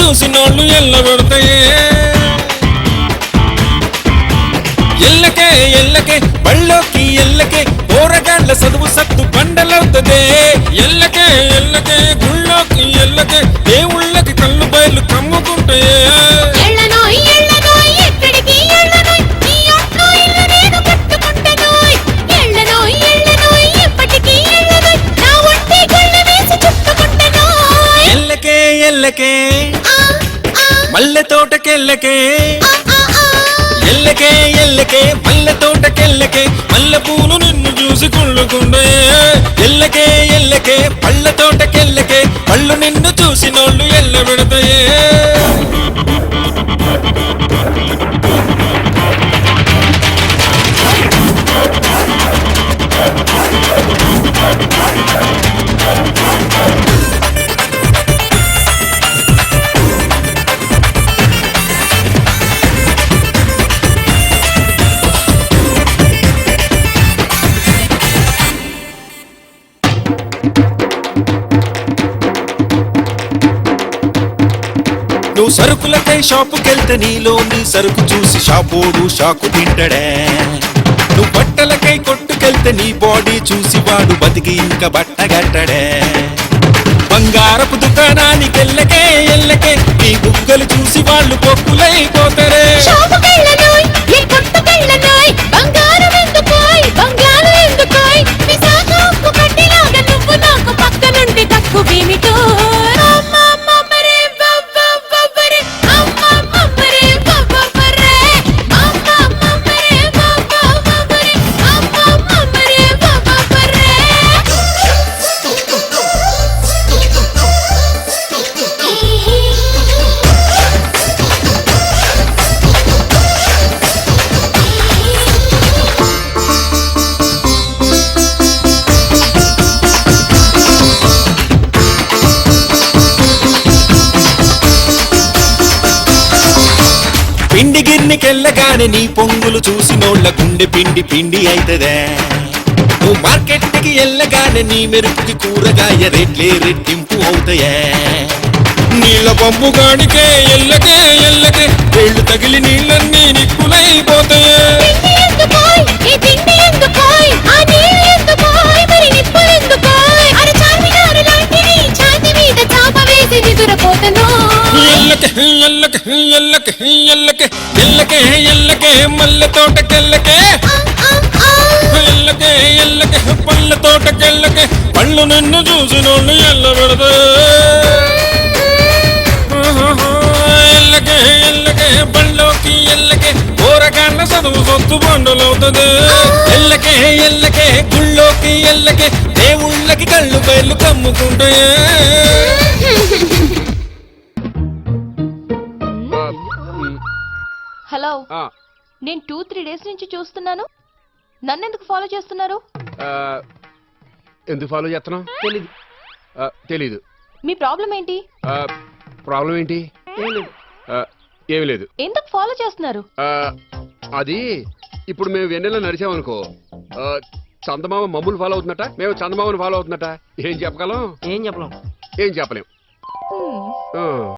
చూసినోళ్ళు ఎల్లబడతాయే. ఎల్లకే ఎల్లకే బళ్ళోకి ఎల్లకే పోరగాళ్ళ చదువు సత్తు బండలవుతదే. ఎల్లకే ఎల్లకే గుళ్ళోకి ఎల్లకే దేవుళ్ళకి కళ్ళు బయలు కమ్ముకుంటాయే. ఎల్లకే మల్లె తోటకెల్లకే ఎల్లకే ఎల్లకే మల్లె తోటకెల్లకే మల్లె పూలు నిన్ను చూసి కుళ్ళుకుండే. ఎల్లకే ఎల్లకే పళ్ళ తోటకెల్లకే పళ్ళు నిన్ను చూసినోళ్ళు ఎల్లబెడతాయే. నువ్వు సరుకులకై షాపుకెళ్తే నీలోని సరుకు చూసి షాపోడు షాకు తింటడే. నువ్వు బట్టలకై కొట్టుకెళ్తే నీ బాడీ చూసి వాడు బతికి ఇంకా బట్టగట్టడే. బంగారపు దుకాణానికెళ్ళకే ఎల్లకే నీ బుగ్గలు చూసి వాళ్ళు పొక్కులైపోతారే. పిండి గిన్నెకెళ్ళగానే నీ పొంగులు చూసినోళ్ళ గుండె పిండి పిండి అయితదే. నువ్వు మార్కెట్కి వెళ్ళగానే నీ మెరుపుకి కూరగాయ రేట్లే రెట్టింపు అవుతాయే. నీళ్ళ పంపు గాడికే ఎల్లకే ఎల్లకే వేళ్ళు తగిలి నీళ్ళన్నీ నిప్పులైపోతాయే. ఎల్లకే ఎల్లకే ఎల్లకే ఎల్లకే ఎల్లకే ఎల్లకే మల్లె తోటకెల్లకే ఎల్లకే ఎల్లకే పళ్ళ తోటకెల్లకే పళ్ళు నిన్ను చూసినోళ్ళు ఎల్లబెడతా. ఎల్లకే ఎల్లకే బళ్ళోకి ఎల్లకే కూరగాళ్ళ చదువు సొత్తు బండలవుతుంది. ఎల్లకే ఎల్లకే గుళ్ళోకి ఎల్లకే దేవుళ్ళకి కళ్ళు బయలు కమ్ముకుంటాయే. హలో, నేను 2-3 డేస్ నుంచి చూస్తున్నాను. నన్నెందుకు ఫాలో చేస్తున్నారు? ఎందుకు ఫాలో చేస్తున్నావు? తెలీదు. మీ ప్రాబ్లం ఏంటి? ప్రాబ్లం ఏంటి? ఏమి లేదు. ఎందుకు ఫాలో చేస్తున్నారు? అది ఇప్పుడు మేము వెన్నెల నడిచామనుకో, చందమామ మమ్మల్ని ఫాలో అవుతున్నట, మేము చందమామని ఫాలో అవుతున్నట. ఏం చెప్పగలం? ఏం చెప్పలేం. ఏం చెప్పలేం.